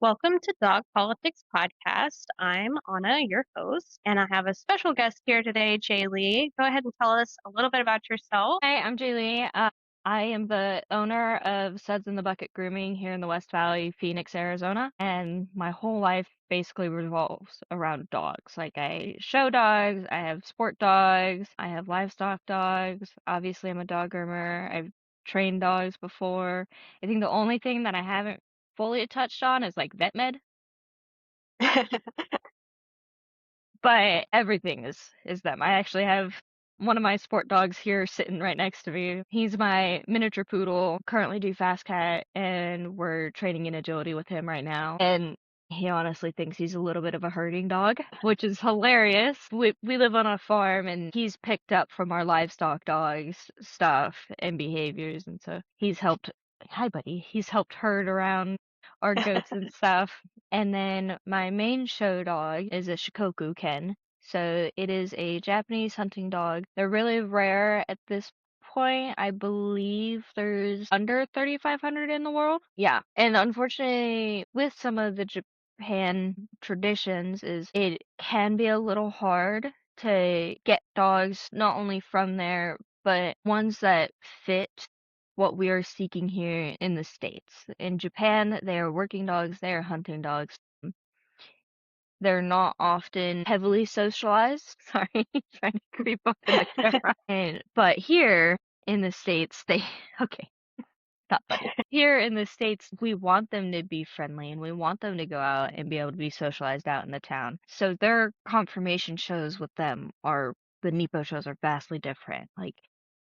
Welcome to Dog Politics Podcast. I'm Anna, your host, and I have a special guest here today, Jay Lee. Go ahead and tell us a little bit about yourself. Hi, I'm Julie. I am the owner of Suds in the Bucket Grooming here in the West Valley, Phoenix, Arizona. And my whole life basically revolves around dogs. Like I show dogs, I have sport dogs, I have livestock dogs. Obviously, I'm a dog groomer. I've trained dogs before. I think the only thing that I haven't fully touched on is like vet med, but everything is them. I actually have one of my sport dogs here sitting right next to me. He's my miniature poodle, currently do fast cat, and we're training in agility with him right now. And he honestly thinks he's a little bit of a herding dog, which is hilarious. We live on a farm and he's picked up from our livestock dogs stuff and behaviors, and so he's helped hi buddy. He's helped herd around our goats and stuff. And then my main show dog is a Shikoku Ken. So it is a Japanese hunting dog. They're really rare at this point. I believe there's under 3,500 in the world. Yeah. And unfortunately, with some of the Japan traditions, is it can be a little hard to get dogs not only from there, but ones that fit what we are seeking here in the States. In Japan, they are working dogs, they are hunting dogs. They're not often heavily socialized. Sorry, trying to creep up in the camera. But here in the States, they okay, not funny. Here in the States, we want them to be friendly and we want them to go out and be able to be socialized out in the town. So their conformation shows with them are the Nepo shows are vastly different. Like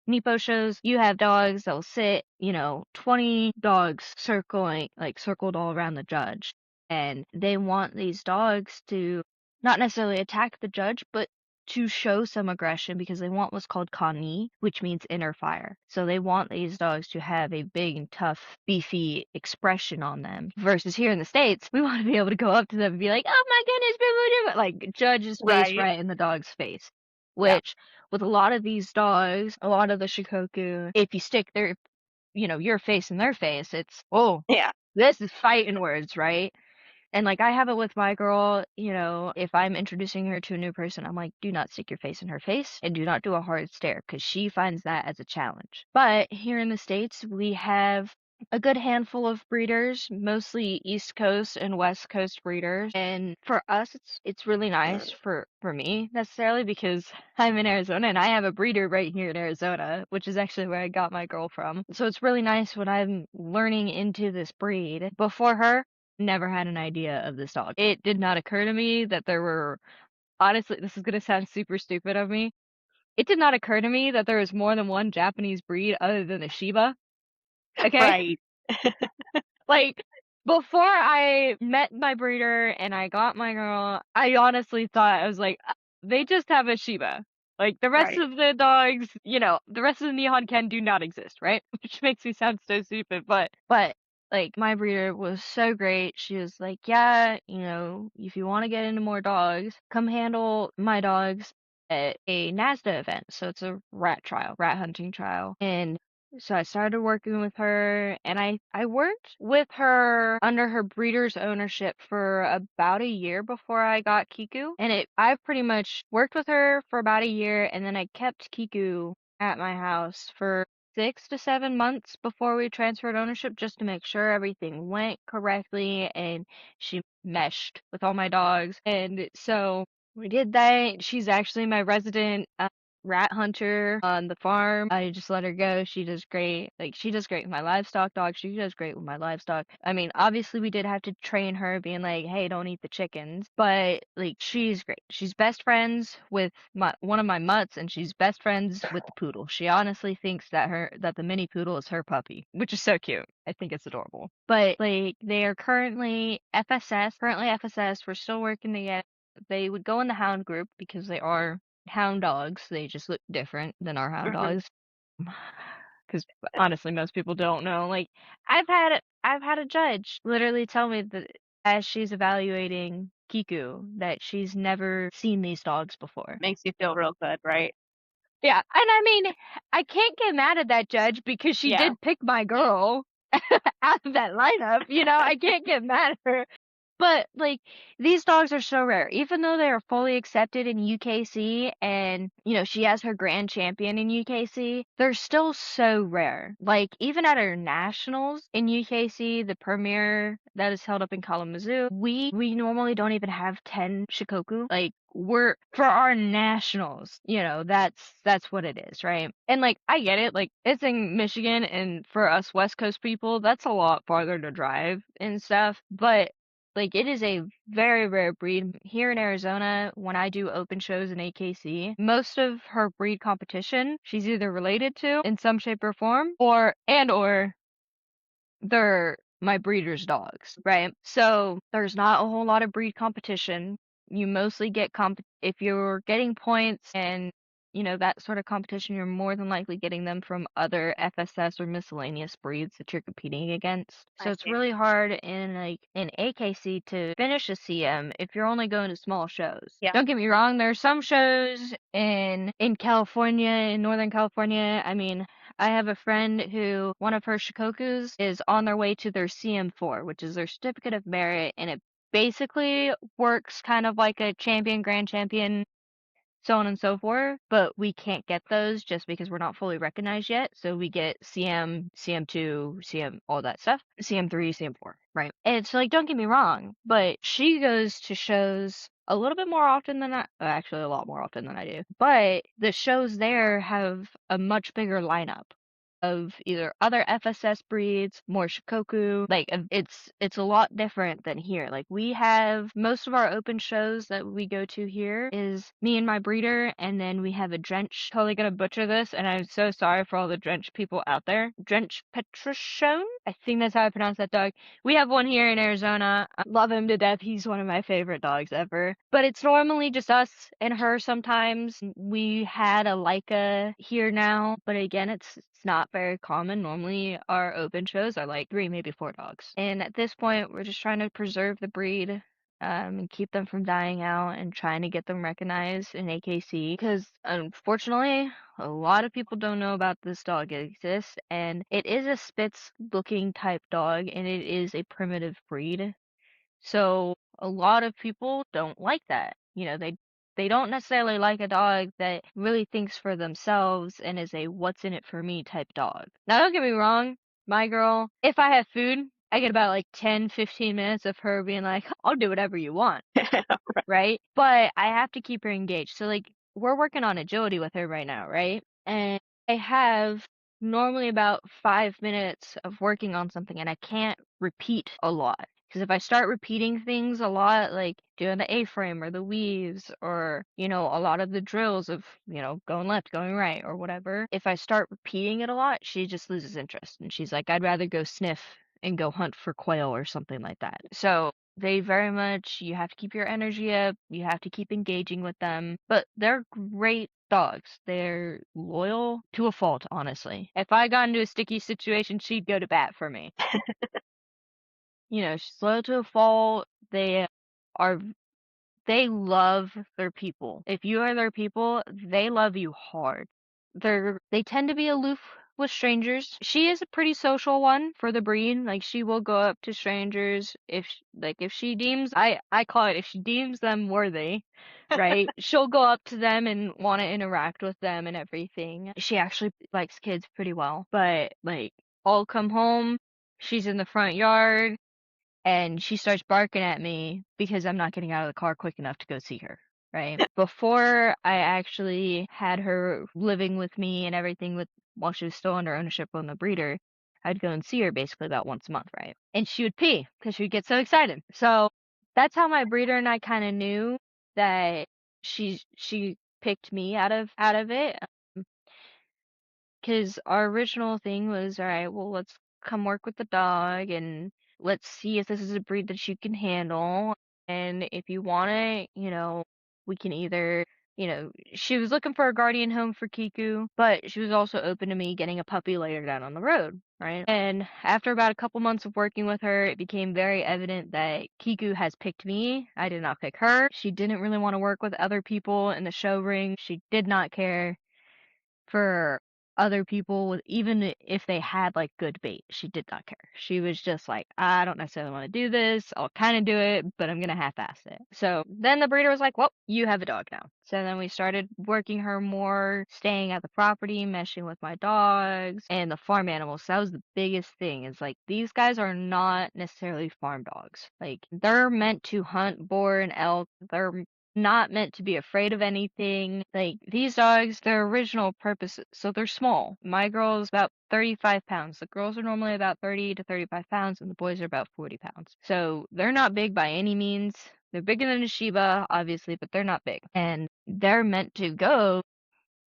Nepo shows, you have dogs that'll sit, 20 dogs circled all around the judge. And they want these dogs to not necessarily attack the judge, but to show some aggression because they want what's called kani, which means inner fire. So they want these dogs to have a big and tough, beefy expression on them. Versus here in the States, we want to be able to go up to them and be like, oh my goodness, blah, blah, blah, like judge his face Right. right in the dog's face. Yeah. Which, with a lot of these dogs, a lot of the Shikoku, if you stick your face in their face, it's, oh, Yeah. this is fighting words, right? And like I have it with my girl, if I'm introducing her to a new person, I'm like, do not stick your face in her face and do not do a hard stare because she finds that as a challenge. But here in the States, we have a good handful of breeders, mostly East Coast and West Coast breeders. And for us, it's really nice for me necessarily because I'm in Arizona and I have a breeder right here in Arizona, which is actually where I got my girl from. So it's really nice when I'm learning into this breed. Before her, never had an idea of this dog. It did not occur to me that there were, honestly, this is going to sound super stupid of me. It did not occur to me that there was more than one Japanese breed other than the Shiba. Okay? Right. Like, before I met my breeder and I got my girl, I honestly thought, I was like, they just have a Shiba. Like, the rest Right. of the dogs, the rest of the Nihon Ken do not exist, right? Which makes me sound so stupid, but like, my breeder was so great. She was like, yeah, if you want to get into more dogs, come handle my dogs at a NASDA event. So it's a rat hunting trial. And so I started working with her, and I worked with her under her breeder's ownership for about a year before I got Kiku. And I've pretty much worked with her for about a year, and then I kept Kiku at my house for 6 to 7 months before we transferred ownership just to make sure everything went correctly and she meshed with all my dogs. And so we did that. She's actually my resident rat hunter on the farm. I just let her go. She does great. Like, she does great with my livestock dog. She does great with my livestock. I mean, obviously we did have to train her being like, hey, don't eat the chickens. But like, she's great. She's best friends with one of my mutts, and she's best friends with the poodle. She honestly thinks that the mini poodle is her puppy, which is so cute. I think it's adorable. But like, they are currently FSS. We're still working together. They would go in the hound group because they are hound dogs. They just look different than our hound Mhm. dogs. Because honestly, most people don't know. Like, I've had a judge literally tell me that as she's evaluating Kiku that she's never seen these dogs before. Makes you feel real good, right? Yeah, and I mean, I can't get mad at that judge because she Yeah. did pick my girl out of that lineup. I can't get mad at her. But, like, these dogs are so rare. Even though they are fully accepted in UKC and, she has her grand champion in UKC, they're still so rare. Like, even at our nationals in UKC, the premier that is held up in Kalamazoo, we normally don't even have 10 Shikoku. Like, we're for our nationals, that's what it is, right? And like I get it, like it's in Michigan and for us West Coast people, that's a lot farther to drive and stuff. But like it is a very rare breed. Here in Arizona, when I do open shows in AKC, most of her breed competition, she's either related to in some shape or form, or they're my breeder's dogs, right? So there's not a whole lot of breed competition. You mostly get if you're getting points and that sort of competition, you're more than likely getting them from other FSS or miscellaneous breeds that you're competing against. I So it's see. really hard in AKC to finish a CM if you're only going to small shows. Yeah. Don't get me wrong, there are some shows in California, in Northern California. I mean, I have a friend who one of her Shikokus is on their way to their CM4, which is their certificate of merit, and it basically works kind of like a champion, grand champion, so on and so forth, but we can't get those just because we're not fully recognized yet. So we get CM, CM2, CM, all that stuff, CM3, CM4, right? And it's like, don't get me wrong, but she goes to shows a little bit more often than actually a lot more often than I do. But the shows there have a much bigger lineup of either other FSS breeds, more Shikoku. Like it's a lot different than here. Like we have most of our open shows that we go to here is me and my breeder, and then we have a Drench. Totally gonna butcher this, and I'm so sorry for all the Drench people out there. Drench Petrosione? I think that's how I pronounce that dog. We have one here in Arizona. I love him to death. He's one of my favorite dogs ever. But it's normally just us and her sometimes. We had a Leica here now, but again, it's not very common. Normally, our open shows are like 3, maybe 4 dogs. And at this point, we're just trying to preserve the breed, and keep them from dying out and trying to get them recognized in AKC because unfortunately, a lot of people don't know about this dog. It exists, and it is a Spitz looking type dog, and it is a primitive breed. So a lot of people don't like that. They don't necessarily like a dog that really thinks for themselves and is a what's in it for me type dog. Now don't get me wrong, my girl, if I have food, I get about like 10, 15 minutes of her being like, I'll do whatever you want, right? But I have to keep her engaged. So like we're working on agility with her right now, right? And I have normally about 5 minutes of working on something and I can't repeat a lot. Because if I start repeating things a lot, like doing the A-frame or the weaves or, a lot of the drills of, going left, going right or whatever, if I start repeating it a lot, she just loses interest. And she's like, I'd rather go sniff and go hunt for quail or something like that. So they very much, you have to keep your energy up, you have to keep engaging with them, but they're great dogs. They're loyal to a fault, honestly. If I got into a sticky situation, she'd go to bat for me. She's loyal to a fault. Are they love their people. If you are their people, they love you hard. They tend to be aloof with strangers. She is a pretty social one for the breed. Like she will go up to strangers if she deems I call it if she deems them worthy, right? She'll go up to them and want to interact with them and everything. She actually likes kids pretty well. But like I'll come home, she's in the front yard and she starts barking at me because I'm not getting out of the car quick enough to go see her, right? Before I actually had her living with me and everything while she was still under ownership on the breeder, I'd go and see her basically about once a month, right? And she would pee because she would get so excited. So that's how my breeder and I kind of knew that she picked me out of it. Because our original thing was, all right, well, let's come work with the dog and let's see if this is a breed that you can handle. And if you want it, we can either, she was looking for a guardian home for Kiku, but she was also open to me getting a puppy later down on the road, right? And after about a couple months of working with her, it became very evident that Kiku has picked me. I did not pick her. She didn't really want to work with other people in the show ring. She did not care for other people with even if they had like good bait. She did not care. She was just like, I don't necessarily want to do this. I'll kind of do it, but I'm gonna half-ass it. So then the breeder was like, well, you have a dog now. So then we started working her more, staying at the property, meshing with my dogs and the farm animals. So that was the biggest thing is like these guys are not necessarily farm dogs. Like they're meant to hunt boar and elk. They're not meant to be afraid of anything. Like these dogs, their original purpose, so they're small. My girl is about 35 pounds. The girls are normally about 30 to 35 pounds, and the boys are about 40 pounds. So they're not big by any means. They're bigger than a Shiba, obviously, but they're not big. And they're meant to go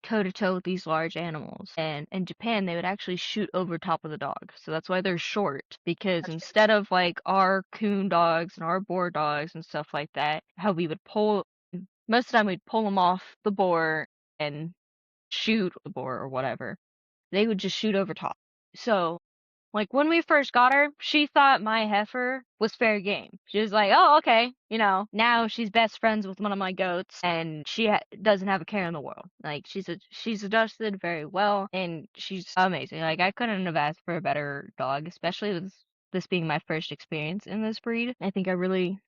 toe to toe with these large animals. And in Japan, they would actually shoot over top of the dog. So that's why they're short, because Gotcha. instead of like our coon dogs and our boar dogs and stuff like that, how we would pull, most of the time we'd pull them off the boar and shoot the boar or whatever. They would just shoot over top. So like when we first got her, she thought my heifer was fair game. She was like, "Oh, okay." Now she's best friends with one of my goats, and she doesn't have a care in the world. Like she's adjusted very well, and she's amazing. Like I couldn't have asked for a better dog, especially with this being my first experience in this breed. I think I really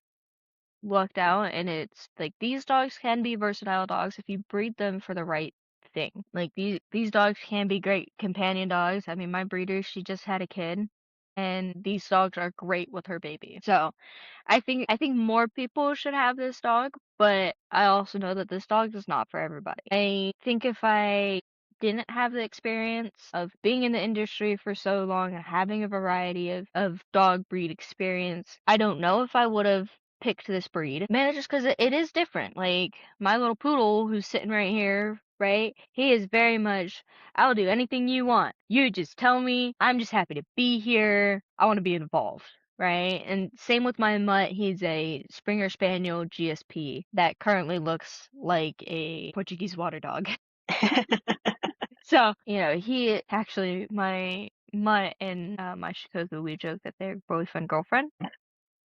lucked out, and it's like these dogs can be versatile dogs if you breed them for the right thing. Like these dogs can be great companion dogs. I mean, my breeder, she just had a kid, and these dogs are great with her baby. So I think more people should have this dog, but I also know that this dog is not for everybody. I think if I didn't have the experience of being in the industry for so long and having a variety of dog breed experience, I don't know if I would have picked this breed. Man, just because it is different. Like my little poodle who's sitting right here, right? He is very much, I'll do anything you want. You just tell me. I'm just happy to be here. I want to be involved. Right? And same with my mutt. He's a Springer Spaniel GSP that currently looks like a Portuguese water dog. So, he actually, my mutt and my Shikoku, we joke that they're boyfriend girlfriend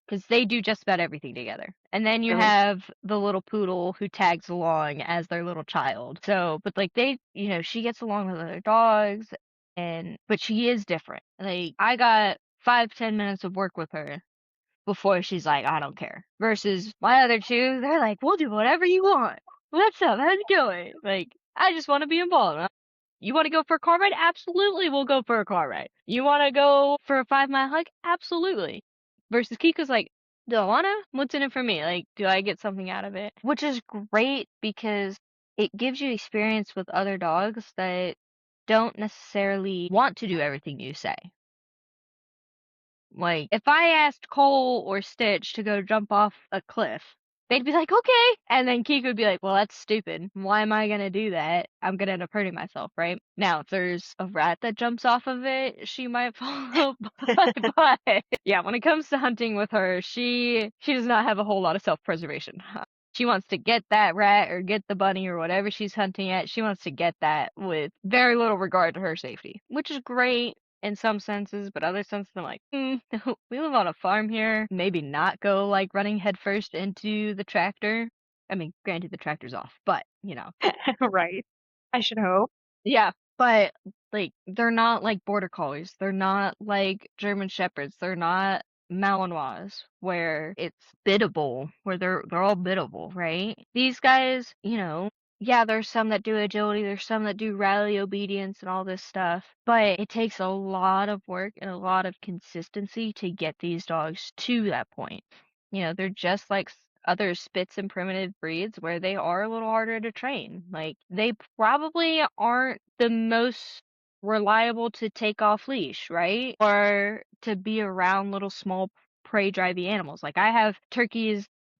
because they do just about everything together. And then you Really? have the little poodle who tags along as their little child. So, but like she gets along with other dogs, but she is different. Like I got 5-10 minutes of work with her before she's like, I don't care. Versus my other two, they're like, we'll do whatever you want. What's up? How you doing? Like, I just want to be involved. You want to go for a car ride? Absolutely, we'll go for a car ride. You want to go for a 5 mile hike? Absolutely. Versus Kiko's like, do I wanna? What's in it for me? Like, do I get something out of it? Which is great because it gives you experience with other dogs that don't necessarily want to do everything you say. Like, if I asked Cole or Stitch to go jump off a cliff, they'd be like, okay. And then Keek would be like, well, that's stupid. Why am I going to do that? I'm going to end up hurting myself, right? Now, if there's a rat that jumps off of it, she might fall. But yeah, when it comes to hunting with her, she does not have a whole lot of self-preservation. She wants to get that rat or get the bunny or whatever she's hunting at. She wants to get that with very little regard to her safety, which is great in some senses, but other senses I'm like, we live on a farm here. Maybe not go like running headfirst into the tractor. I mean, granted the tractor's off, but Right. I should hope. yeah. But like they're not like border collies. They're not like German shepherds. They're not Malinois where it's biddable, where they're all biddable, right? These guys, yeah, there's some that do agility, there's some that do rally obedience and all this stuff, but it takes a lot of work and a lot of consistency to get these dogs to that point. They're just like other spits and primitive breeds where they are a little harder to train. Like they probably aren't the most reliable to take off leash, right? Or to be around little small prey driving animals. Like I have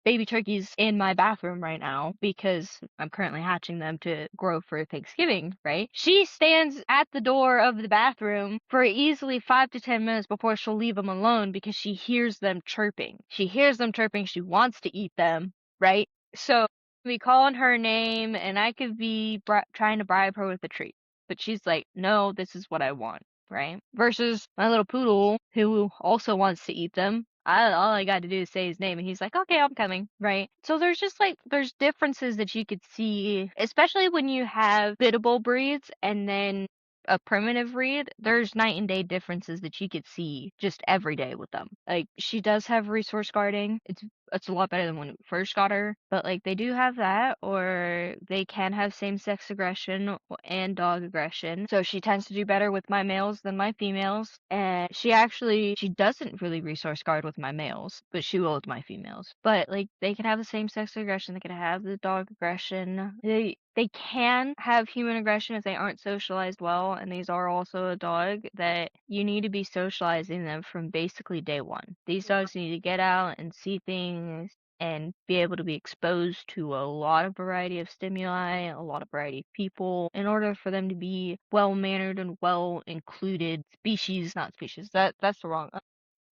baby turkeys in my bathroom right now because I'm currently hatching them to grow for Thanksgiving, right? She stands at the door of the bathroom for easily 5 to 10 minutes before she'll leave them alone because she hears them chirping. She hears them chirping. She wants to eat them, right? So we calling her name and I could be trying to bribe her with a treat. But she's like, no, this is what I want, right? Versus my little poodle who also wants to eat them. All I got to do is say his name and he's like, okay, I'm coming, right? So there's just like, there's differences that you could see, especially when you have biddable breeds and then a primitive breed, there's night and day differences that you could see just every day with them. Like she does have resource guarding. It's a lot better than when we first got her, but like they do have that, or they can have same-sex aggression and dog aggression. So she tends to do better with my males than my females, and she doesn't really resource guard with my males, but she will with my females. But like they can have the same-sex aggression, they can have the dog aggression. They can have human aggression if they aren't socialized well, and these are also a dog that you need to be socializing them from basically day one. These dogs need to get out and see things and be able to be exposed to a lot of variety of stimuli, a lot of variety of people, in order for them to be well mannered and well included species, not species. That's the wrong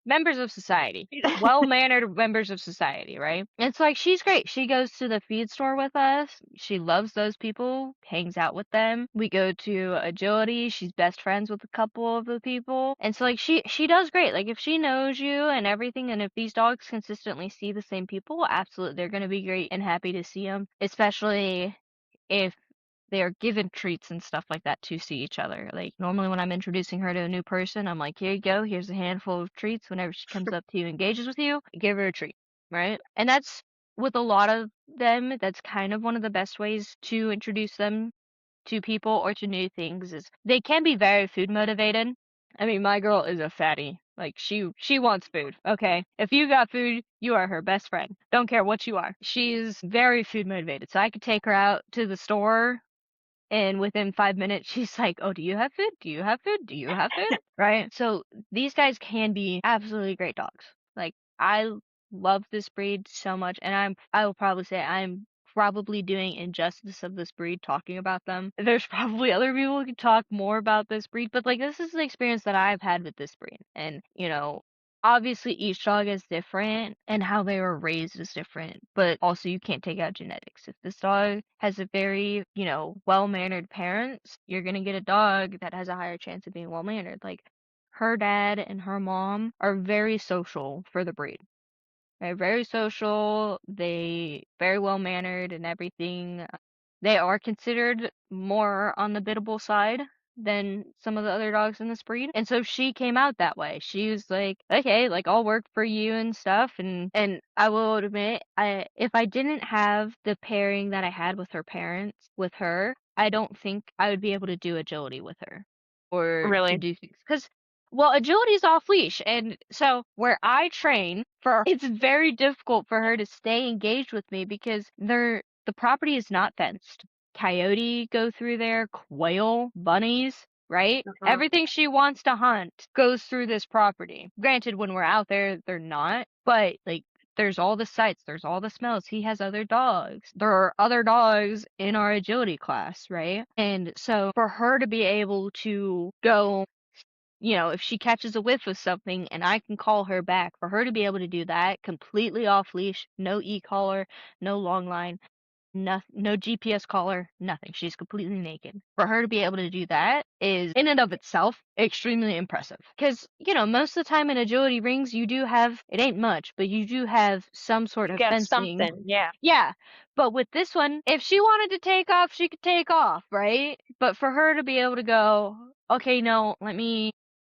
members of society. Well-mannered members of society, right? It's like she's great. She goes to the feed store with us. She loves those people, hangs out with them. We go to agility. She's best friends with a couple of the people. And so like she does great. Like if she knows you and everything, and if these dogs consistently see the same people, absolutely they're going to be great and happy to see them, especially if they are given treats and stuff like that to see each other. Like normally when I'm introducing her to a new person, I'm like, here you go, here's a handful of treats. Whenever she comes up to you, engages with you, give her a treat, right? And that's with a lot of them, that's kind of one of the best ways to introduce them to people or to new things is they can be very food motivated. I mean, my girl is a fatty. Like she wants food. Okay. If you got food, you are her best friend. Don't care what you are. She's very food motivated. So I could take her out to the store and within 5 minutes, she's like, "Oh, do you have food? Do you have food? Do you have food?" Right? So these guys can be absolutely great dogs. Like I love this breed so much, and I will probably say I'm probably doing injustice of this breed talking about them. There's probably other people who could talk more about this breed, but like this is the experience that I've had with this breed. And obviously each dog is different and how they were raised is different, but also you can't take out genetics. If this dog has a very, well-mannered parents, you're going to get a dog that has a higher chance of being well-mannered. Like her dad and her mom are very social for the breed. They're very social, they very well-mannered and everything. They are considered more on the biddable side than some of the other dogs in this breed. And so she came out that way. She was like, okay, like I'll work for you and stuff. And I will admit, if I didn't have the pairing that I had with her parents with her, I don't think I would be able to do agility with her or to Really? do things. Because well, agility is off leash, and so where I train for, it's very difficult for her to stay engaged with me because the property is not fenced. Coyote go through there, quail, bunnies, right? Uh-huh. Everything she wants to hunt goes through this property. Granted, when we're out there, they're not, but like there's all the sights, there's all the smells. He has other dogs. There are other dogs in our agility class, right? And so for her to be able to go, if she catches a whiff of something and I can call her back, for her to be able to do that completely off leash, no e-collar, no long line, no GPS collar, nothing. She's completely naked. For her to be able to do that is in and of itself extremely impressive. Because, most of the time in agility rings, you do have, it ain't much, but you do have some sort You of got fencing. something, yeah. Yeah. But with this one, if she wanted to take off, she could take off, right? But for her to be able to go, okay, no, let me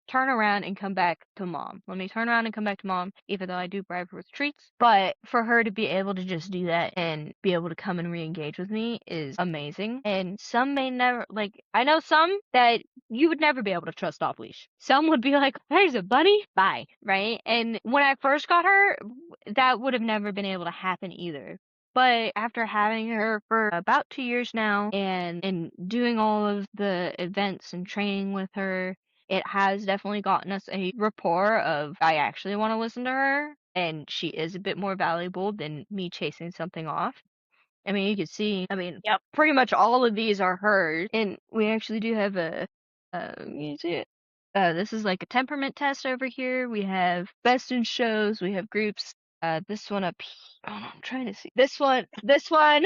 turn around and come back to mom. Let me turn around and come back to mom, even though I do bribe her with treats. But for her to be able to just do that and be able to come and re-engage with me is amazing. And some may never, like, I know some that you would never be able to trust off leash. Some would be like, there's a bunny, bye, right? And when I first got her, that would have never been able to happen either. But after having her for about 2 years now and doing all of the events and training with her, it has definitely gotten us a rapport of I actually want to listen to her, and she is a bit more valuable than me chasing something off. I mean, you can see, Yep. pretty much all of these are hers, and we actually do have you see it? This is like a temperament test over here. We have best in shows, we have groups. This one up here, oh, I'm trying to see. Well, this one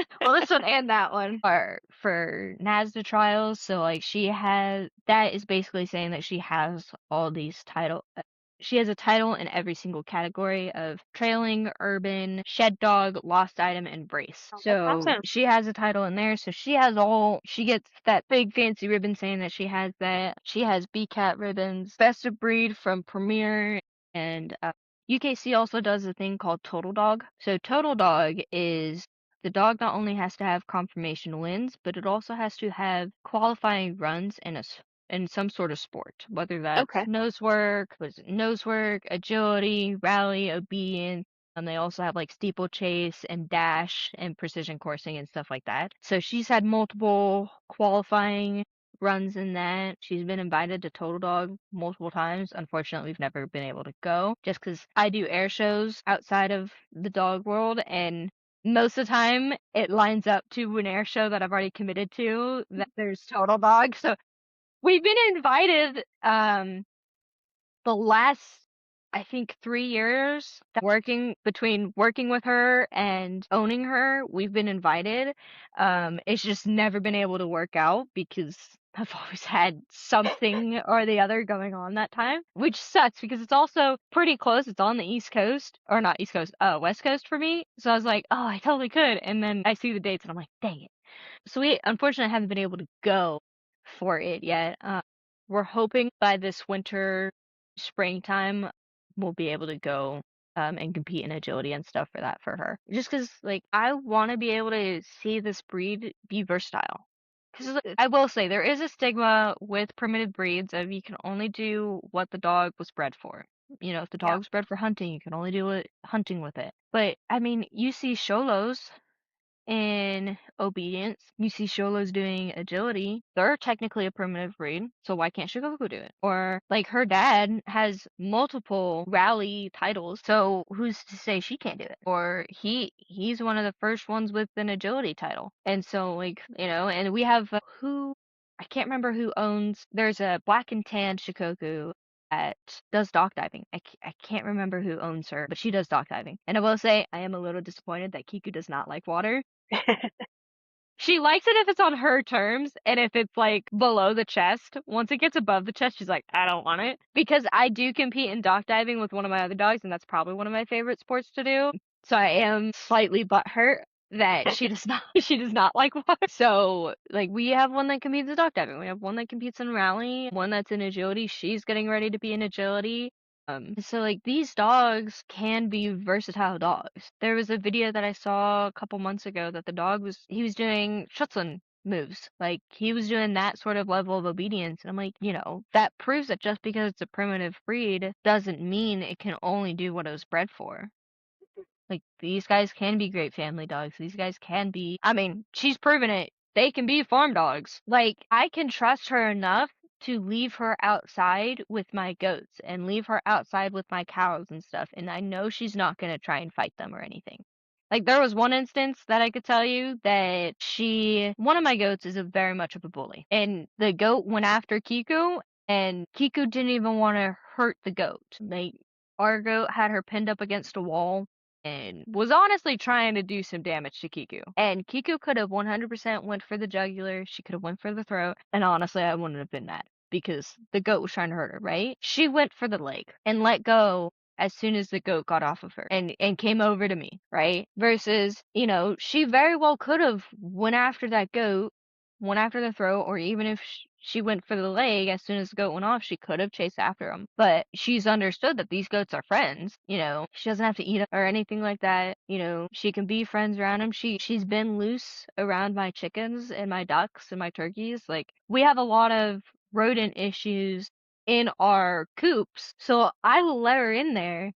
and that one are for NASDA trials. So like that is basically saying that she has all these she has a title in every single category of trailing, urban, shed dog, lost item, and brace. Oh, that's So awesome. she has a title in there. So she gets that big fancy ribbon saying that she has that. She has BCAT ribbons, best of breed from Premier, and UKC also does a thing called Total Dog. So Total Dog is the dog not only has to have confirmation wins, but it also has to have qualifying runs in some sort of sport, whether that's Okay. nose work, agility, rally, obedience. And they also have like steeplechase and dash and precision coursing and stuff like that. So she's had multiple qualifying runs in that. She's been invited to Total Dog multiple times. Unfortunately, we've never been able to go just because I do air shows outside of the dog world, and most of the time it lines up to an air show that I've already committed to that there's Total Dog. So we've been invited the last, I think, 3 years that working with her and owning her, we've been invited. It's just never been able to work out because I've always had something or the other going on that time, which sucks because it's also pretty close. It's on the East Coast, or not East Coast, West Coast for me. So I was like, oh, I totally could. And then I see the dates and I'm like, dang it. So we unfortunately haven't been able to go for it yet. We're hoping by this winter, springtime, we'll be able to go and compete in agility and stuff for that for her. Just because, like, I want to be able to see this breed be versatile. Because I will say there is a stigma with primitive breeds of you can only do what the dog was bred for. You know, if the Yeah. dog's bred for hunting, you can only do it hunting with it. But I mean, you see Sholos in obedience. You see Sholo's doing agility. They're technically a primitive breed, so why can't Shikoku do it? Or like her dad has multiple rally titles, so who's to say she can't do it? Or he's one of the first ones with an agility title. And so like, you know, and we have who I can't remember who owns. There's a black and tan Shikoku that does dock diving. I can't remember who owns her, but she does dock diving. And I will say, I am a little disappointed that Kiku does not like water. She likes it if it's on her terms and if it's like below the chest. Once it gets above the chest, she's like, I don't want it. Because I do compete in dock diving with one of my other dogs, and that's probably one of my favorite sports to do. So I am slightly butthurt that she does not she does not like water. So like we have one that competes in dock diving. We have one that competes in rally, one that's in agility. She's getting ready to be in agility. So like these dogs can be versatile dogs. There was a video that I saw a couple months ago that he was doing Schutzland moves. Like he was doing that sort of level of obedience. And I'm like, you know, that proves that just because it's a primitive breed doesn't mean it can only do what it was bred for. Like these guys can be great family dogs. These guys can be, I mean, she's proven it. They can be farm dogs. Like I can trust her enough to leave her outside with my goats and leave her outside with my cows and stuff. And I know she's not going to try and fight them or anything. Like there was one instance that I could tell you that one of my goats is very much of a bully. And the goat went after Kiku and Kiku didn't even want to hurt the goat. Like our goat had her pinned up against a wall and was honestly trying to do some damage to Kiku. And Kiku could have 100% went for the jugular. She could have went for the throat. And honestly, I wouldn't have been mad because the goat was trying to hurt her, right? She went for the leg and let go as soon as the goat got off of her and came over to me, right? Versus, you know, she very well could have went after that goat, went after the throat, or even if she went for the leg as soon as the goat went off, she could have chased after him. But she's understood that these goats are friends. You know, she doesn't have to eat or anything like that. You know, she can be friends around him. She's been loose around my chickens and my ducks and my turkeys. Like we have a lot of rodent issues in our coops, so I will let her in there,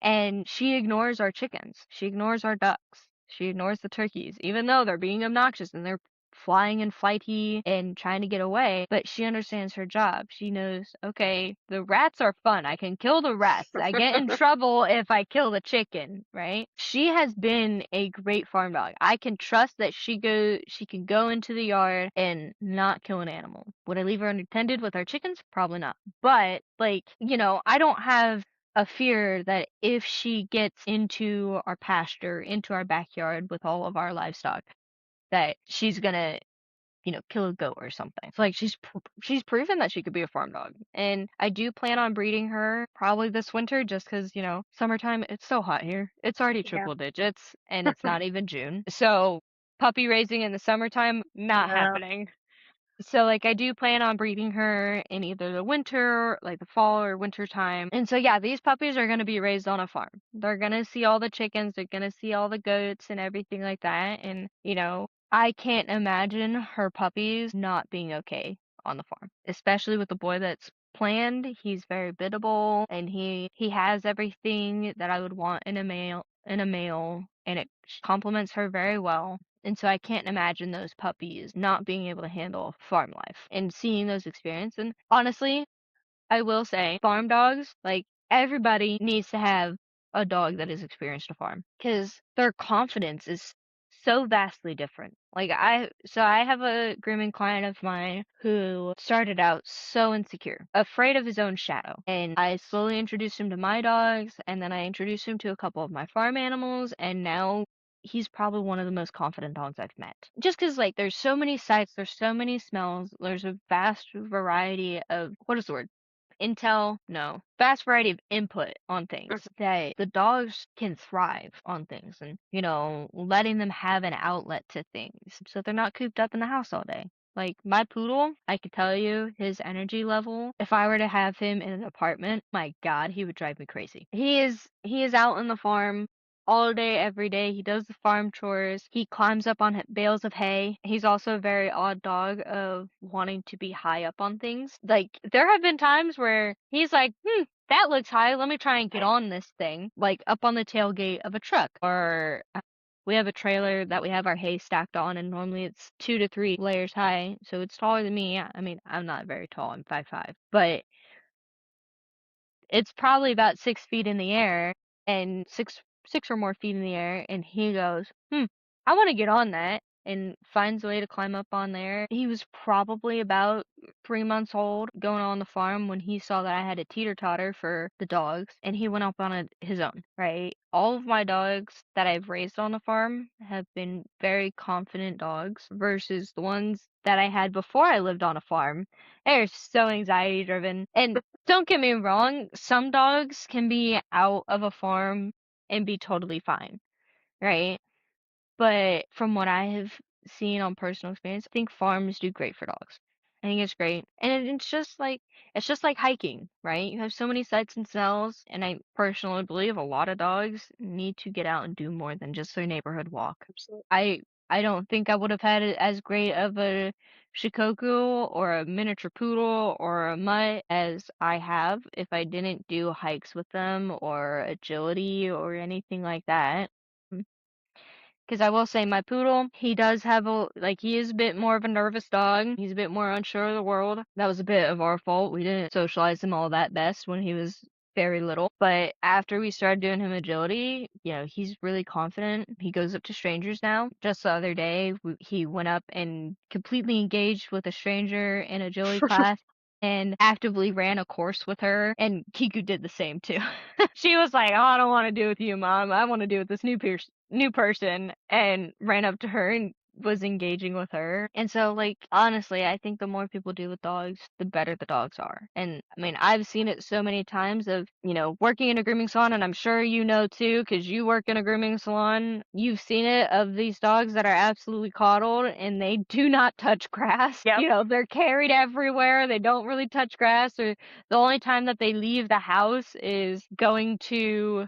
and she ignores our chickens. She ignores our ducks. She ignores the turkeys, even though they're being obnoxious and they're flying and flighty and trying to get away, but she understands her job. She knows, okay, the rats are fun. I can kill the rats. I get in trouble if I kill the chicken, right? She has been a great farm dog. I can trust that she can go into the yard and not kill an animal. Would I leave her unattended with our chickens? Probably not. But like, you know, I don't have a fear that if she gets into our pasture, into our backyard with all of our livestock, that she's gonna kill a goat or something. So like she's proven that she could be a farm dog. And I do plan on breeding her probably this winter just because, summertime, it's so hot here. It's already Yeah. triple digits and it's not even June. So puppy raising in the summertime, not Yeah. happening. So like I do plan on breeding her in either the winter, like the fall or winter time. And so yeah, these puppies are going to be raised on a farm. They're going to see all the chickens, they're going to see all the goats and everything like that. And I can't imagine her puppies not being okay on the farm, especially with the boy that's planned. He's very biddable and he has everything that I would want in a male and it complements her very well. And so I can't imagine those puppies not being able to handle farm life and seeing those experiences. And honestly, I will say farm dogs, like everybody needs to have a dog that has experienced a farm because their confidence is so vastly different. So I have a grooming client of mine who started out so insecure, afraid of his own shadow. And I slowly introduced him to my dogs and then I introduced him to a couple of my farm animals and now he's probably one of the most confident dogs I've met. Just because, like, there's so many sights, there's so many smells, there's a vast variety of, what is the word? Intel, no, vast variety of input on things that the dogs can thrive on things and, letting them have an outlet to things so they're not cooped up in the house all day. Like my poodle, I could tell you his energy level. If I were to have him in an apartment, my God, he would drive me crazy. He is out in the farm all day, every day. He does the farm chores. He climbs up on bales of hay. He's also a very odd dog of wanting to be high up on things. Like, there have been times where he's like, that looks high. Let me try and get on this thing, like up on the tailgate of a truck. Or we have a trailer that we have our hay stacked on, and normally it's 2 to 3 layers high. So it's taller than me. I mean, I'm not very tall. I'm 5'5". But it's probably about 6 feet in the air and six or more feet in the air and he goes, I want to get on that and finds a way to climb up on there. He was probably about 3 months old going on the farm when he saw that I had a teeter-totter for the dogs and he went up on it his own, right? All of my dogs that I've raised on the farm have been very confident dogs versus the ones that I had before I lived on a farm. They're so anxiety driven. And don't get me wrong, some dogs can be out of a farm and be totally fine, right? But from what I have seen on personal experience, I think farms do great for dogs. I think it's great. And it's just like hiking, right? You have so many sights and smells, and I personally believe a lot of dogs need to get out and do more than just their neighborhood walk. Absolutely. I don't think I would have had it as great of a Shikoku or a miniature poodle or a mutt as I have if I didn't do hikes with them or agility or anything like that. Because I will say my poodle, he does have he is a bit more of a nervous dog. He's a bit more unsure of the world. That was a bit of our fault. We didn't socialize him all that best when he was very little. But after we started doing him agility, he's really confident. He goes up to strangers now. Just the other day, he went up and completely engaged with a stranger in agility class and actively ran a course with her. And Kiku did the same too. She was like, "Oh, I don't want to do with you, Mom. I want to do with this new person," and ran up to her and was engaging with her. And so, like, honestly, I think the more people do with dogs, the better the dogs are. And I mean, I've seen it so many times of, working in a grooming salon, and I'm sure you know too, because you work in a grooming salon. You've seen it of these dogs that are absolutely coddled and they do not touch grass. Yep. They're carried everywhere. They don't really touch grass, or the only time that they leave the house is going to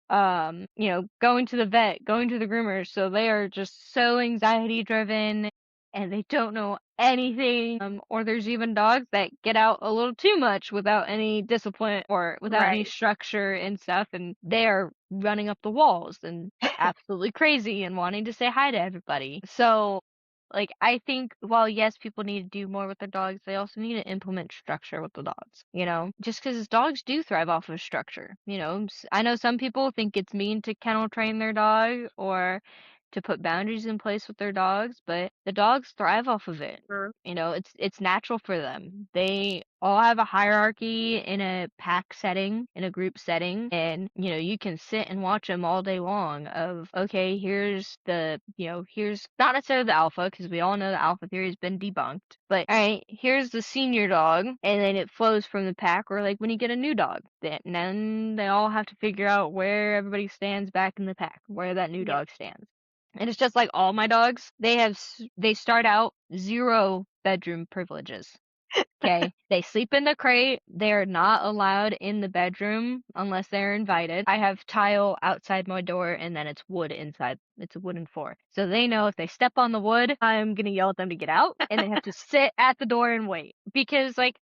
the vet, going to the groomers. So they are just so anxiety driven and they don't know anything. Or there's even dogs that get out a little too much without any discipline or without any Right. structure and stuff. And they're running up the walls and absolutely crazy and wanting to say hi to everybody. So like, I think while yes, people need to do more with their dogs, they also need to implement structure with the dogs, just because dogs do thrive off of structure. I know some people think it's mean to kennel train their dog or to put boundaries in place with their dogs, but the dogs thrive off of it. Or You know, it's natural for them. They all have a hierarchy in a pack setting, in a group setting, and you know, you can sit and watch them all day long of, okay, here's the, you know, here's not necessarily the alpha, because we all know the alpha theory has been debunked, but all right, here's the senior dog, and then it flows from the pack, or like when you get a new dog, then they all have to figure out where everybody stands back in the pack, where that new yeah. dog stands. And it's just like all my dogs, they start out 0 bedroom privileges. Okay, they sleep in the crate. They're not allowed in the bedroom unless they're invited. I have tile outside my door and then it's wood inside. It's a wooden floor. So they know if they step on the wood, I'm gonna yell at them to get out and they have to sit at the door and wait. Because like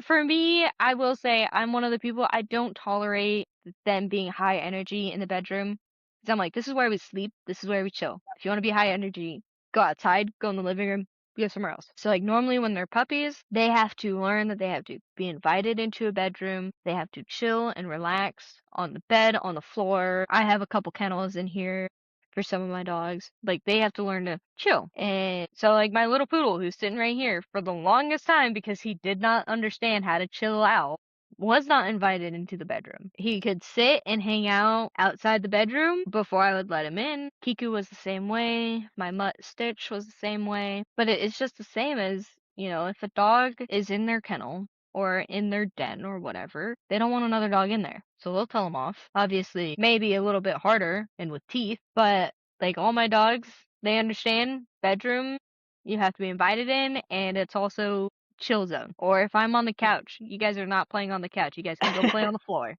for me, I will say I'm one of the people I don't tolerate them being high energy in the bedroom. Because I'm like, this is where we sleep, this is where we chill. If you want to be high energy, go outside, go in the living room, go somewhere else. So like normally when they're puppies, they have to learn that they have to be invited into a bedroom. They have to chill and relax on the bed, on the floor. I have a couple kennels in here for some of my dogs. Like they have to learn to chill. And so like my little poodle who's sitting right here for the longest time because he did not understand how to chill out was not invited into the bedroom. He could sit and hang out outside the bedroom before I would let him in. Kiku was the same way. My mutt Stitch was the same way. But it's just the same as, you know, if a dog is in their kennel or in their den or whatever, they don't want another dog in there. So they'll tell them off. Obviously, maybe a little bit harder and with teeth, but like all my dogs, they understand bedroom, you have to be invited in, and it's also chill zone. Or if I'm on the couch, you guys are not playing on the couch. You guys can go play on the floor,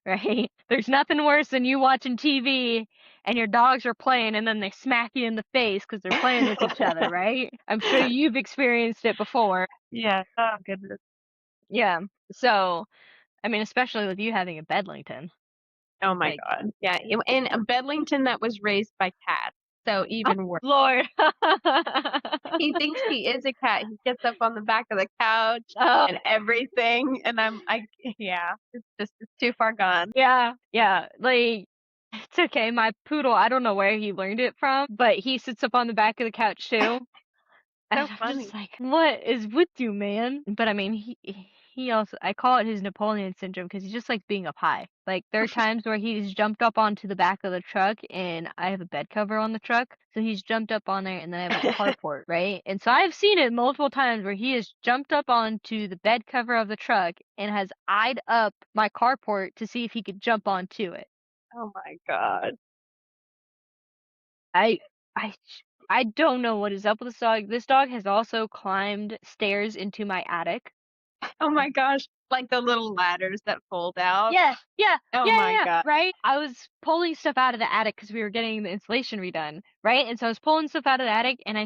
right? There's nothing worse than you watching TV and your dogs are playing and then they smack you in the face because they're playing with each other, right? I'm sure you've experienced it before. Yeah. Oh goodness. Yeah. So, I mean, especially with you having a Bedlington. Oh my Like, god. Yeah. And a Bedlington that was raised by cats. So oh, even worse. Lord. He thinks he is a cat. He gets up on the back of the couch Oh, and everything. And yeah, it's too far gone. yeah, yeah. Like, it's okay. My poodle, I don't know where he learned it from, but he sits up on the back of the couch too. And So I'm funny. just like, what is with you, man? But I mean, he also, I call it his Napoleon syndrome because he just likes being up high. Like there are times where he's jumped up onto the back of the truck and I have a bed cover on the truck. So he's jumped up on there and then I have a carport, right? And so I've seen it multiple times where he has jumped up onto the bed cover of the truck and has eyed up my carport to see if he could jump onto it. Oh my god. I I I don't know what is up with this dog. This dog has also climbed stairs into my attic. Oh my gosh. Like the little ladders that fold out. Yeah, yeah, Oh yeah, my yeah, god. right? I was pulling stuff out of the attic because we were getting the insulation redone, right? And so I was pulling stuff out of the attic and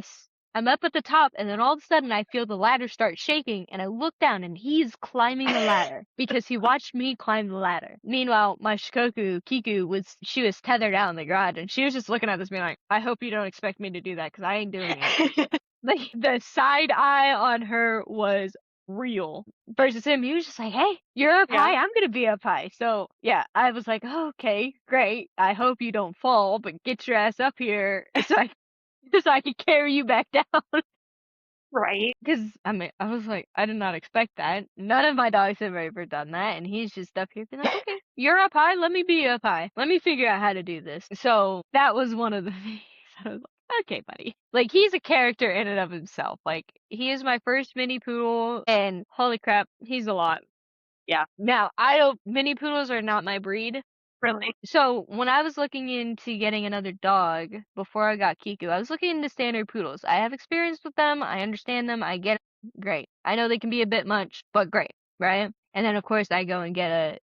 I'm up at the top and then all of a sudden I feel the ladder start shaking and I look down and he's climbing the ladder because he watched me climb the ladder. Meanwhile, my Shikoku, Kiku, she was tethered out in the garage and she was just looking at this being like, I hope you don't expect me to do that because I ain't doing it. Like the side eye on her was real versus him. He was just like, hey, you're up Yeah. high, I'm gonna be up high. So yeah, I was like, oh, okay, great, I hope you don't fall, but get your ass up here so I can carry you back down. Right. Because I mean, I was like, I did not expect that. None of my dogs have ever done that, and he's just up here being like, okay, you're up high, let me be up high, let me figure out how to do this. So that was one of the things I was like, okay, buddy. Like he's a character in and of himself. Like he is my first mini poodle, and holy crap, he's a lot. Yeah. Now, mini poodles are not my breed. Really. So when I was looking into getting another dog before I got Kiku, I was looking into standard poodles. I have experience with them. I understand them. I get it. Great. I know they can be a bit much, but great, right? And then of course I go and get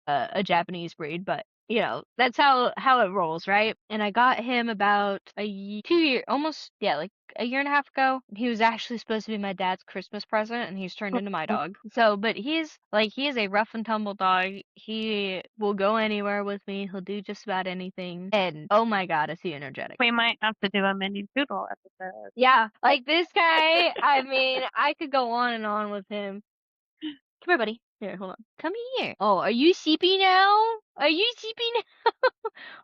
a Japanese breed, but you know that's how it rolls, right? And I got him about 2 year, almost yeah, like a year and a half ago. He was actually supposed to be my dad's Christmas present, and he's turned into my dog. So, but he is a rough and tumble dog. He will go anywhere with me. He'll do just about anything. And oh my God, is he energetic? We might have to do a mini poodle episode. Yeah, like this guy. I mean, I could go on and on with him. Come here, buddy. Here, hold on. Come here. Oh, are you sleepy now? Are you sleepy now?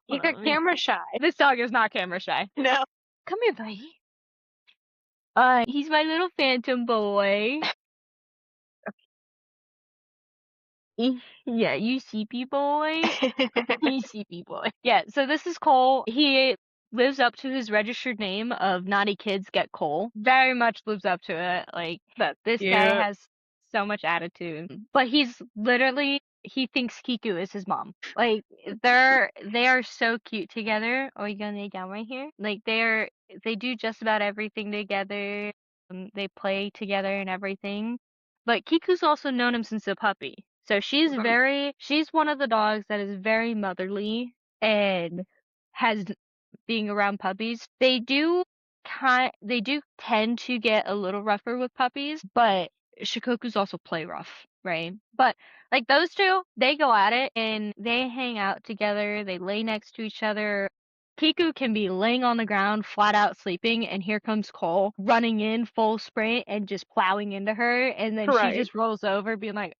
You Hold on, got let me. camera shy. This dog is not camera shy. No. Come here, buddy. He's my little phantom boy. Yeah, you sleepy boy. You sleepy boy. Yeah, so this is Cole. He lives up to his registered name of Naughty Kids Get Cole. Very much lives up to it. Like, That's this guy cute. has so much attitude. But he's literally, he thinks Kiku is his mom. Like, they are so cute together. Oh, you gonna lay down right here? Like, they do just about everything together. They play together and everything. But Kiku's also known him since a puppy. So she's one of the dogs that is very motherly and has being around puppies. They do tend to get a little rougher with puppies, but Shikoku's also play rough, right? But like those two, they go at it and they hang out together. They lay next to each other. Kiku can be laying on the ground, flat out sleeping, and here comes Cole running in full sprint and just plowing into her, and then she Right. just rolls over, being like,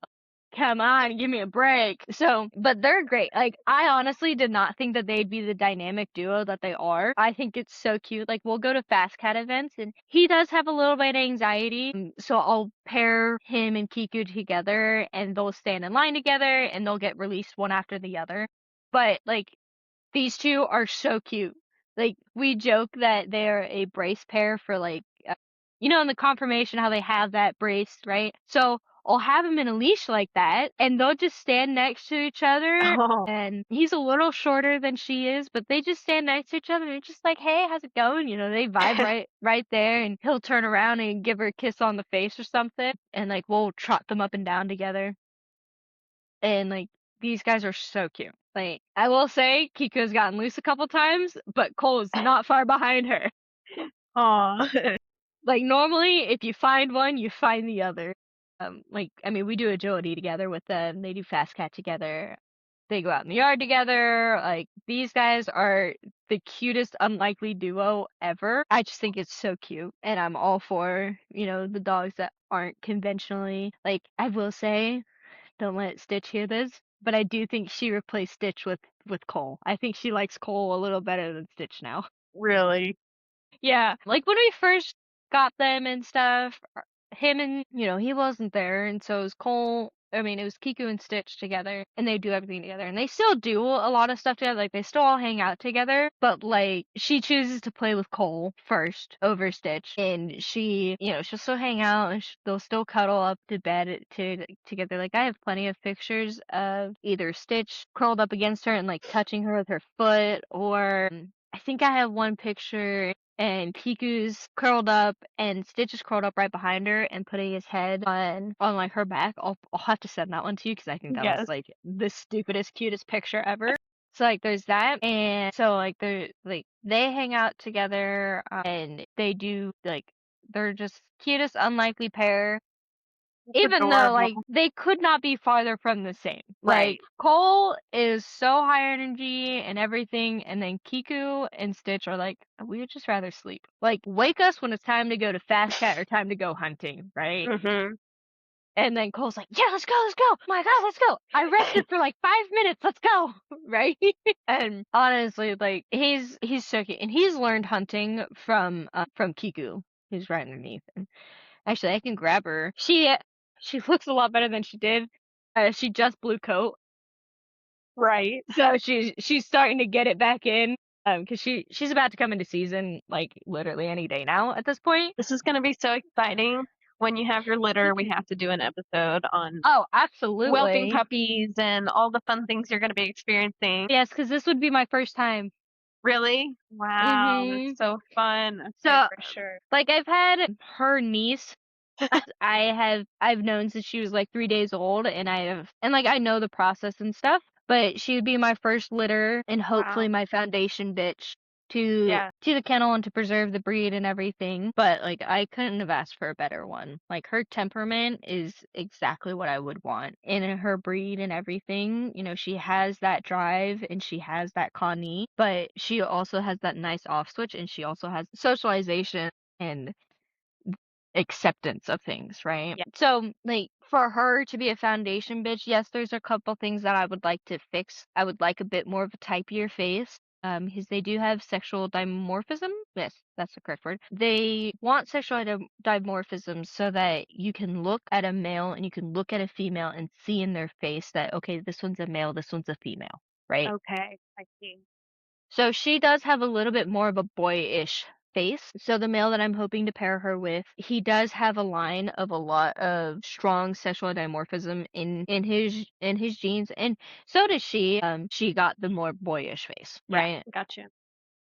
come on, give me a break. So, but they're great. Like, I honestly did not think that they'd be the dynamic duo that they are. I think it's so cute. Like, we'll go to Fast Cat events, and he does have a little bit of anxiety. So I'll pair him and Kiku together, and they'll stand in line together, and they'll get released one after the other. But, like, these two are so cute. Like, we joke that they're a brace pair for, like, in the confirmation, how they have that brace, right? So I'll have him in a leash like that, and they'll just stand next to each other. Oh, And he's a little shorter than she is, but they just stand next to each other and it's just like, hey, how's it going? They vibe right there, and he'll turn around and give her a kiss on the face or something, and like we'll trot them up and down together. And like these guys are so cute. Like I will say, Kiko's gotten loose a couple times, but Cole is not far behind her. aw. Like normally, if you find one, you find the other. Like I mean, we do agility together with them. They do fast cat together. They go out in the yard together. Like these guys are the cutest unlikely duo ever. I just think it's so cute, and I'm all for the dogs that aren't conventionally. Like I will say, don't let Stitch hear this, but I do think she replaced Stitch with Cole. I think she likes Cole a little better than Stitch now. Really? Yeah, like when we first got them and stuff, him and he wasn't there, and so it was Cole. I mean, it was Kiku and Stitch together, and they do everything together, and they still do a lot of stuff together. Like they still all hang out together, but like she chooses to play with Cole first over Stitch, and she'll still hang out, and they'll still cuddle up to bed together. Like I have plenty of pictures of either Stitch curled up against her and like touching her with her foot, or I think I have one picture and Kiku's curled up and Stitch is curled up right behind her and putting his head on like her back. I'll have to send that one to you because I think that was Yes. like the stupidest, cutest picture ever. So like there's that, and so like they hang out together, and they do like they're just cutest unlikely pair. It's Even though like adorable. they could not be farther from the same. Like Right. Cole is so high energy and everything, and then Kiku and Stitch are like, we would just rather sleep. Like wake us when it's time to go to Fast Cat or time to go hunting, right? Mhm. And then Cole's like, yeah, let's go, let's go. Oh my God, let's go. I rested for like 5 minutes. Let's go, right? And honestly, like he's so cute, and he's learned hunting from Kiku, who's right underneath. Actually, I can grab her. She looks a lot better than she did. She just blew coat, Right. so she's starting to get it back in. Because she's about to come into season like literally any day now at this point. This is going to be so exciting. When you have your litter, we have to do an episode on Oh, whelping absolutely. puppies and all the fun things you're going to be experiencing. Yes, because this would be my first time. Really? Wow, that's Mhm. so fun. Okay, So for sure. like I've had her niece. I've known since she was like 3 days old, and like I know the process and stuff, but she would be my first litter and hopefully Wow. my foundation bitch to Yeah, to the kennel and to preserve the breed and everything. But like I couldn't have asked for a better one. Like her temperament is exactly what I would want in her breed and everything. She has that drive and she has that Connie, but she also has that nice off switch, and she also has socialization and acceptance of things, right? Yeah. So, like, for her to be a foundation bitch, yes, there's a couple things that I would like to fix. I would like a bit more of a typier face. Because they do have sexual dimorphism. Yes, that's the correct word. They want sexual dimorphism so that you can look at a male and you can look at a female and see in their face that, okay, this one's a male, this one's a female, right? Okay. I see. So she does have a little bit more of a boyish face. So the male that I'm hoping to pair her with, he does have a line of a lot of strong sexual dimorphism in his genes, and so does she. She got the more boyish face, Yeah. right? Gotcha.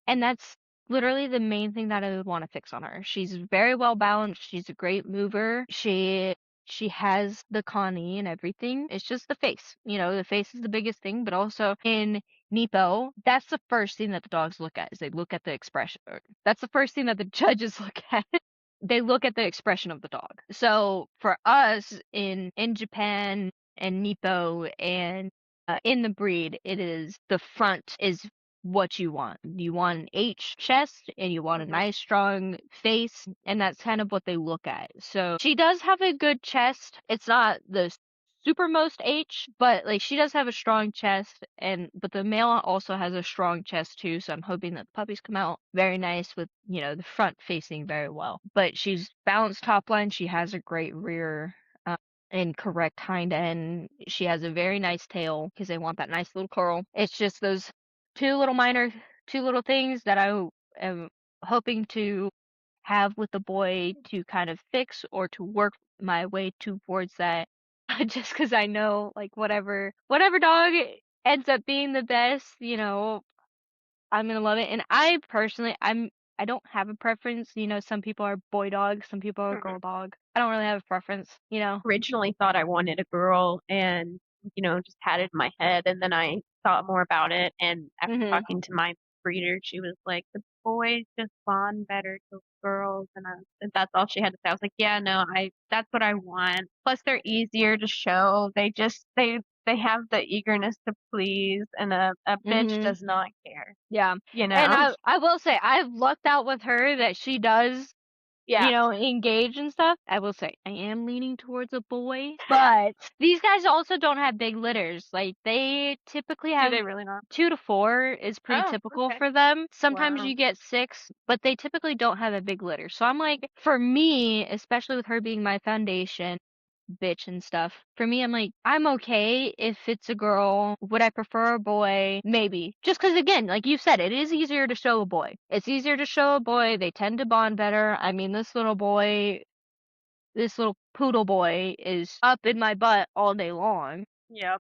And that's literally the main thing that I would want to fix on her. She's very well balanced. She's a great mover. She has the Connie and everything. It's just the face. You know, the face is the biggest thing, but also in Nepo, that's the first thing that the dogs look at is they look at the expression. That's the first thing that the judges look at. They look at the expression of the dog. So for us in Japan and Nepo and in the breed, it is the front is what you want. You want an H chest and you want a Hmm. nice strong face, and that's kind of what they look at. So she does have a good chest. It's not the supermost H, but like she does have a strong chest, and but the male also has a strong chest too, so I'm hoping that the puppies come out very nice with, you know, the front facing very well. But she's balanced top line, she has a great rear and correct hind end. She has a very nice tail because they want that nice little curl. It's just those two little minor two little things that I am hoping to have with the boy to kind of fix or to work my way towards that. Just because I know, like, whatever dog ends up being the best, you know, I'm gonna love it. And I personally, I don't have a preference. You know, some people are boy dogs, some people are girl dog. I don't really have a preference, you know. Originally thought I wanted a girl and, just had it in my head. And then I thought more about it. And after Mhm. talking to my breeder, she was like, the boys just bond better to girls. And that's all she had to say. I was like, yeah, no, that's what I want. Plus they're easier to show. They have the eagerness to please and a bitch Mhm. does not care, Yeah. you And know? I will say I've lucked out with her that she does, Yeah. you know, engage and stuff. I will say I am leaning towards a boy, but these guys also don't have big litters. Like they typically Do have they really not? 2 to 4 is pretty Oh, typical okay. for them. Sometimes Wow. you get 6, but they typically don't have a big litter. So I'm like, for me, especially with her being my foundation bitch and stuff. For me, I'm like, I'm okay if it's a girl. Would I prefer a boy? Maybe. Just because, again, like you said, it is easier to show a boy. It's easier to show a boy. They tend to bond better. I mean, this little poodle boy is up in my butt all day long. Yep.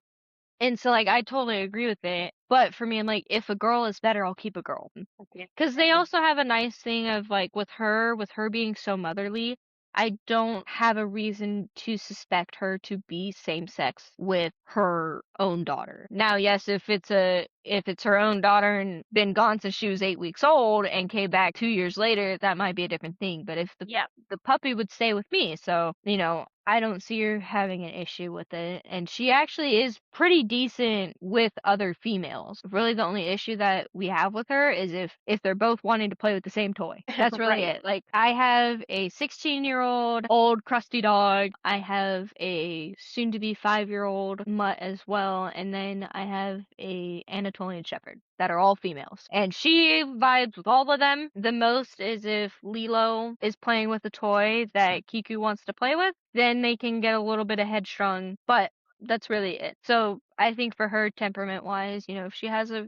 And so, like, I totally agree with it. But for me, I'm like, if a girl is better, I'll keep a girl. I see. Because they also have a nice thing of like with her being so motherly, I don't have a reason to suspect her to be same sex with her own daughter. Now, yes, if it's her own daughter and been gone since she was 8 weeks old and came back 2 years later, that might be a different thing. But if Yep. the puppy would stay with me, so you know, I don't see her having an issue with it. And she actually is pretty decent with other females. Really the only issue that we have with her is if they're both wanting to play with the same toy. That's really Right. it. Like I have a 16-year-old old crusty dog. I have a soon to be 5-year-old mutt as well, and then I have a Anatolian shepherd that are all females. And she vibes with all of them. The most is if Lilo is playing with a toy that Kiku wants to play with, then they can get a little bit of headstrong, but that's really it. So I think for her temperament wise, you know, if she has a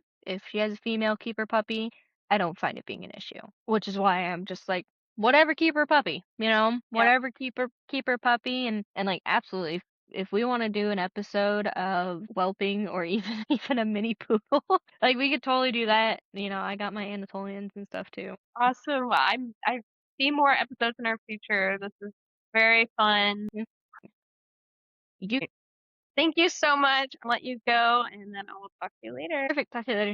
female keeper puppy, I don't find it being an issue. Which is why I'm just like, whatever keeper puppy, you know, Yep. whatever keeper puppy, and like absolutely if we want to do an episode of whelping or even even a mini poodle, like we could totally do that. You know, I got my Anatolians and stuff too. Awesome. Well, I see more episodes in our future. This is very fun. Mm. You Thank you so much. I'll let you go and then I will talk to you later. perfect. Talk to you later.